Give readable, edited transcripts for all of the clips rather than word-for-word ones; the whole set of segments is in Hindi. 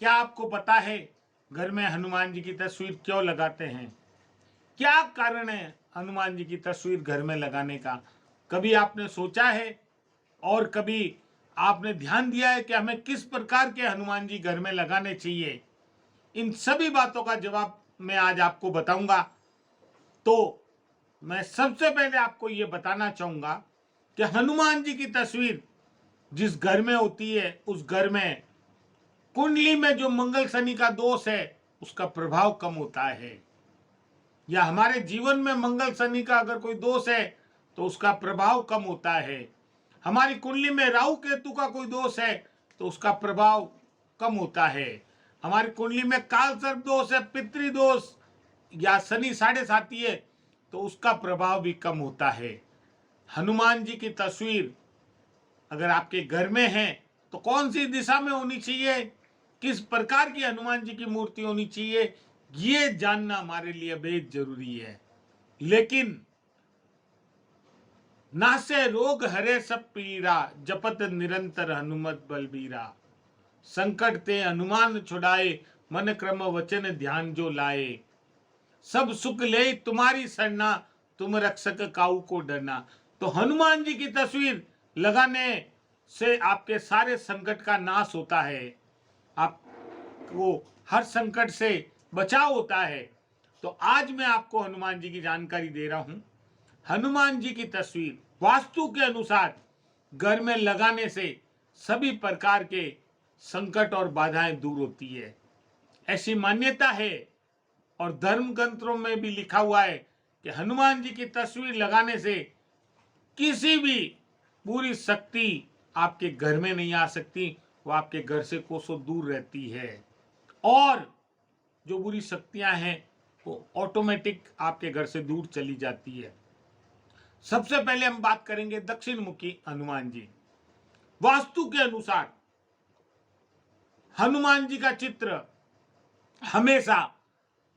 क्या आपको पता है घर में हनुमान जी की तस्वीर क्यों लगाते हैं? क्या कारण है हनुमान जी की तस्वीर घर में लगाने का? कभी आपने सोचा है और कभी आपने ध्यान दिया है कि हमें किस प्रकार के हनुमान जी घर में लगाने चाहिए? इन सभी बातों का जवाब मैं आज आपको बताऊंगा। तो मैं सबसे पहले आपको यह बताना चाहूंगा कि हनुमान जी की तस्वीर जिस घर में होती है उस घर में कुंडली में जो मंगल शनि का दोष है उसका प्रभाव कम होता है, या हमारे जीवन में मंगल शनि का अगर कोई दोष है तो उसका प्रभाव कम होता है। हमारी कुंडली में राहु केतु का कोई दोष है तो उसका प्रभाव कम होता है। हमारी कुंडली में काल सर्प दोष है, पितृदोष या शनि साढ़े साती है तो उसका प्रभाव भी कम होता है। हनुमान जी की तस्वीर अगर आपके घर में है तो कौन सी दिशा में होनी चाहिए, किस प्रकार की हनुमान जी की मूर्ति होनी चाहिए, ये जानना हमारे लिए बेहद जरूरी है। लेकिन नासे रोग हरे सब पीरा, जपत निरंतर हनुमत बलबीरा। संकट ते हनुमान छुड़ाए, मन क्रम वचन ध्यान जो लाए। सब सुख ले तुम्हारी सरना, तुम रक्षक काऊ को डरना। तो हनुमान जी की तस्वीर लगाने से आपके सारे संकट का नाश होता है, आपको हर संकट से बचाव होता है। तो आज मैं आपको हनुमान जी की जानकारी दे रहा हूं। हनुमान जी की तस्वीर वास्तु के अनुसार घर में लगाने से सभी प्रकार के संकट और बाधाएं दूर होती है, ऐसी मान्यता है। और धर्म ग्रंथों में भी लिखा हुआ है कि हनुमान जी की तस्वीर लगाने से किसी भी बुरी शक्ति आपके घर में नहीं आ सकती, वो आपके घर से कोसों दूर रहती है। और जो बुरी शक्तियां हैं वो ऑटोमेटिक आपके घर से दूर चली जाती है। सबसे पहले हम बात करेंगे दक्षिण मुखी हनुमान जी। वास्तु के अनुसार हनुमान जी का चित्र हमेशा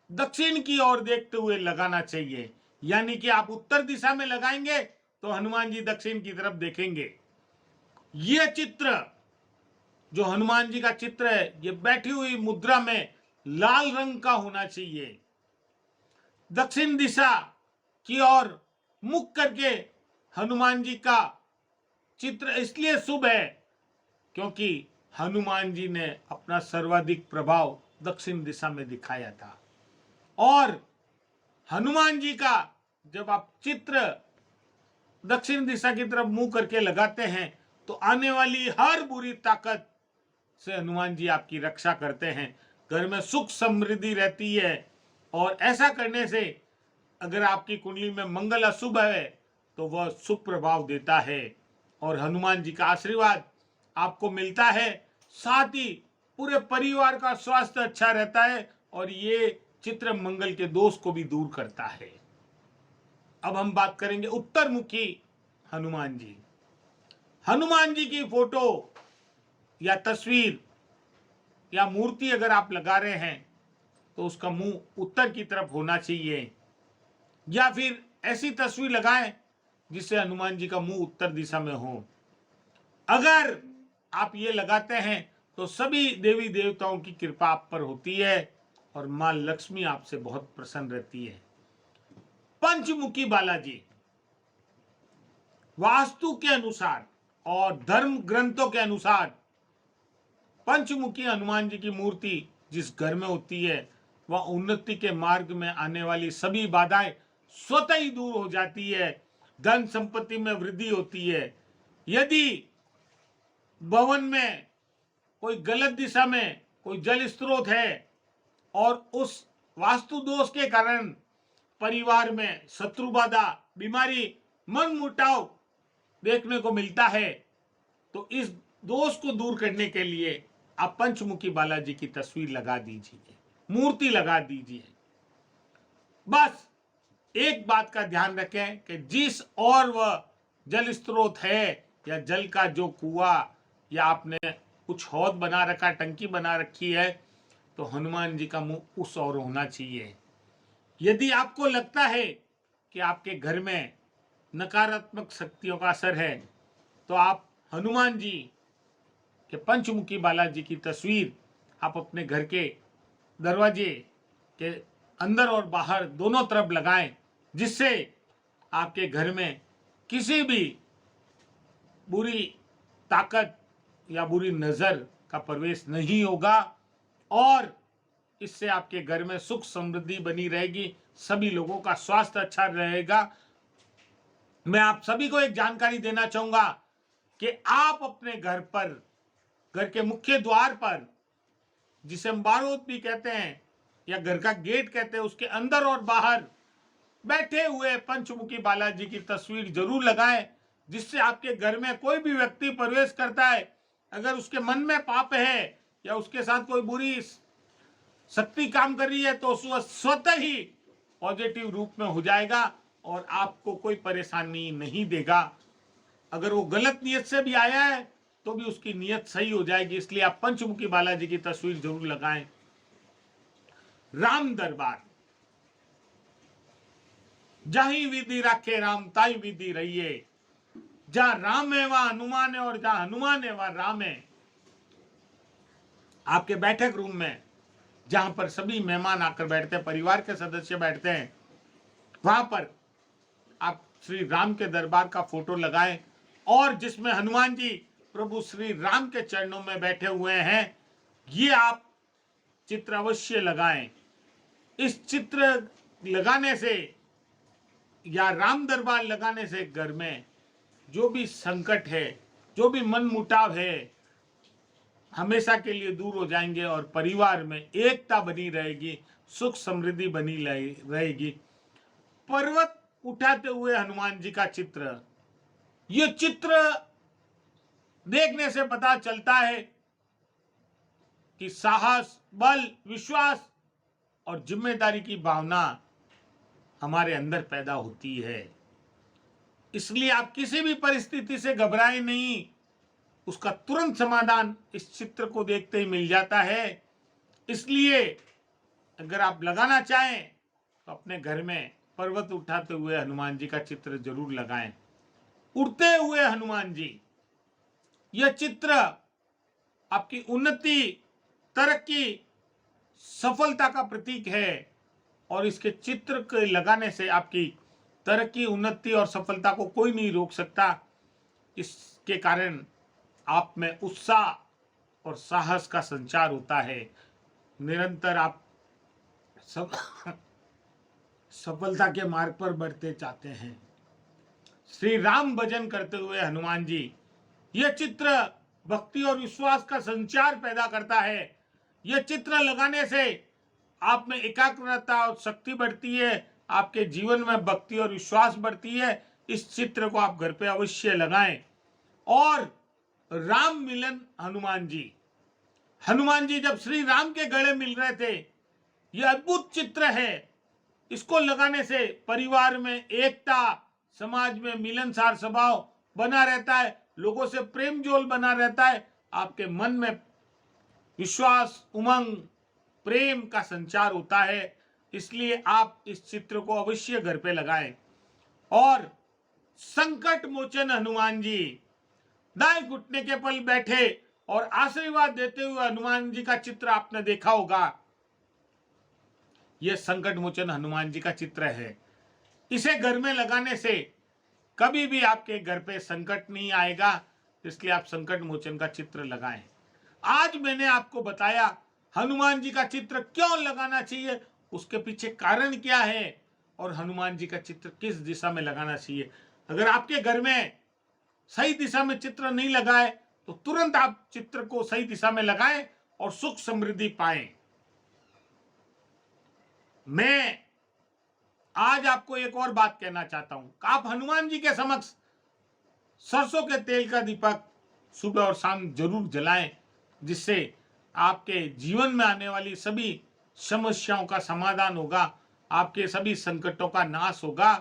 दक्षिण की ओर देखते हुए लगाना चाहिए, यानी कि आप उत्तर दिशा में लगाएंगे तो हनुमान जी दक्षिण की तरफ देखेंगे। यह चित्र जो हनुमान जी का चित्र है ये बैठी हुई मुद्रा में लाल रंग का होना चाहिए। दक्षिण दिशा की ओर मुख करके हनुमान जी का चित्र इसलिए शुभ है क्योंकि हनुमान जी ने अपना सर्वाधिक प्रभाव दक्षिण दिशा में दिखाया था। और हनुमान जी का जब आप चित्र दक्षिण दिशा की तरफ मुंह करके लगाते हैं तो आने वाली हर बुरी ताकत से हनुमान जी आपकी रक्षा करते हैं। घर में सुख समृद्धि रहती है। और ऐसा करने से अगर आपकी कुंडली में मंगल अशुभ है तो वह शुभ प्रभाव देता है और हनुमान जी का आशीर्वाद आपको मिलता है। साथ ही पूरे परिवार का स्वास्थ्य अच्छा रहता है और ये चित्र मंगल के दोष को भी दूर करता है। अब हम बात करेंगे उत्तर मुखी हनुमान जी। हनुमान जी की फोटो या तस्वीर या मूर्ति अगर आप लगा रहे हैं तो उसका मुंह उत्तर की तरफ होना चाहिए, या फिर ऐसी तस्वीर लगाएं जिससे हनुमान जी का मुंह उत्तर दिशा में हो। अगर आप ये लगाते हैं तो सभी देवी देवताओं की कृपा आप पर होती है और मां लक्ष्मी आपसे बहुत प्रसन्न रहती है। पंचमुखी बालाजी वास्तु के अनुसार और धर्म ग्रंथों के अनुसार पंचमुखी हनुमान जी की मूर्ति जिस घर में होती है वह उन्नति के मार्ग में आने वाली सभी बाधाएं स्वतः ही दूर हो जाती है, धन संपत्ति में वृद्धि होती है। यदि भवन में कोई गलत दिशा में कोई जल स्रोत है और उस वास्तु दोष के कारण परिवार में शत्रु बाधा, बीमारी, मन मुटाव देखने को मिलता है तो इस दोष को दूर करने के लिए आप पंचमुखी बालाजी की तस्वीर लगा दीजिए, मूर्ति लगा दीजिए। बस एक बात का ध्यान रखें कि जिस और वह जल स्रोत है या जल का जो कुआं या आपने कुछ हौद बना रखा, टंकी बना रखी है, तो हनुमान जी का मुंह उस ओर होना चाहिए। यदि आपको लगता है कि आपके घर में नकारात्मक शक्तियों का असर है तो आप हनुमान जी के पंचमुखी बालाजी की तस्वीर आप अपने घर के दरवाजे के अंदर और बाहर दोनों तरफ लगाएं, जिससे आपके घर में किसी भी बुरी ताकत या बुरी नजर का प्रवेश नहीं होगा और इससे आपके घर में सुख समृद्धि बनी रहेगी, सभी लोगों का स्वास्थ्य अच्छा रहेगा। मैं आप सभी को एक जानकारी देना चाहूंगा कि आप अपने घर पर, घर के मुख्य द्वार पर, जिसे हम बारूद भी कहते हैं या घर का गेट कहते हैं, उसके अंदर और बाहर बैठे हुए पंचमुखी बालाजी की तस्वीर जरूर लगाएं, जिससे आपके घर में कोई भी व्यक्ति प्रवेश करता है, अगर उसके मन में पाप है या उसके साथ कोई बुरी शक्ति काम कर रही है तो स्वतः ही पॉजिटिव रूप में हो जाएगा और आपको कोई परेशानी नहीं देगा। अगर वो गलत नियत से भी आया है तो भी उसकी नियत सही हो जाएगी। इसलिए आप पंचमुखी बालाजी की तस्वीर जरूर लगाएं। राम दरबार, जहीं विधि रखे राम ताई विधि रहिए। जहां राम है वहां हनुमान है और जहां हनुमान है वहां राम है। आपके बैठक रूम में जहां पर सभी मेहमान आकर बैठते हैं, परिवार के सदस्य बैठते हैं, वहां पर आप श्री राम के दरबार का फोटो लगाएं और जिसमें हनुमान जी प्रभु श्री राम के चरणों में बैठे हुए हैं, ये आप चित्र अवश्य लगाएं। इस चित्र लगाने से या राम दरबार लगाने से घर में जो भी संकट है, जो भी मन मुटाव है, हमेशा के लिए दूर हो जाएंगे और परिवार में एकता बनी रहेगी, सुख समृद्धि बनी रहेगी। पर्वत उठाते हुए हनुमान जी का चित्र, ये चित्र देखने से पता चलता है कि साहस, बल, विश्वास और जिम्मेदारी की भावना हमारे अंदर पैदा होती है। इसलिए आप किसी भी परिस्थिति से घबराएं नहीं, उसका तुरंत समाधान इस चित्र को देखते ही मिल जाता है। इसलिए अगर आप लगाना चाहें तो अपने घर में पर्वत उठाते हुए हनुमान जी का चित्र जरूर लगाएं। उड़ते हुए हनुमान जी, यह चित्र आपकी उन्नति, तरक्की, सफलता का प्रतीक है और इसके चित्र के लगाने से आपकी तरक्की, उन्नति और सफलता को कोई नहीं रोक सकता। इसके कारण आप में उत्साह और साहस का संचार होता है। निरंतर आप सफलता के मार्ग पर बढ़ते जाते हैं। श्री राम भजन करते हुए हनुमान जी, यह चित्र भक्ति और विश्वास का संचार पैदा करता है। यह चित्र लगाने से आप में एकाग्रता और शक्ति बढ़ती है, आपके जीवन में भक्ति और विश्वास बढ़ती है। इस चित्र को आप घर पे अवश्य लगाएं। और राम मिलन हनुमान जी, हनुमान जी जब श्री राम के गले मिल रहे थे, यह अद्भुत चित्र है। इसको लगाने से परिवार में एकता, समाज में मिलनसार स्वभाव बना रहता है, लोगों से प्रेम जोल बना रहता है, आपके मन में विश्वास, उमंग, प्रेम का संचार होता है। इसलिए आप इस चित्र को अवश्य घर पे लगाएं। और संकट मोचन हनुमान जी, दाएं घुटने के पल बैठे और आशीर्वाद देते हुए हनुमान जी का चित्र आपने देखा होगा। यह संकट मोचन हनुमान जी का चित्र है। इसे घर में लगाने से कभी भी आपके घर पे संकट नहीं आएगा। इसलिए आप संकट मोचन का चित्र लगाएं। आज मैंने आपको बताया हनुमान जी का चित्र क्यों लगाना चाहिए, उसके पीछे कारण क्या है और हनुमान जी का चित्र किस दिशा में लगाना चाहिए। अगर आपके घर में सही दिशा में चित्र नहीं लगाए तो तुरंत आप चित्र को सही दिशा में लगाएं और सुख समृद्धि पाएं। मैं आज आपको एक और बात कहना चाहता हूं, आप हनुमान जी के समक्ष सरसों के तेल का दीपक सुबह और शाम जरूर जलाएं, जिससे आपके जीवन में आने वाली सभी समस्याओं का समाधान होगा, आपके सभी संकटों का नाश होगा।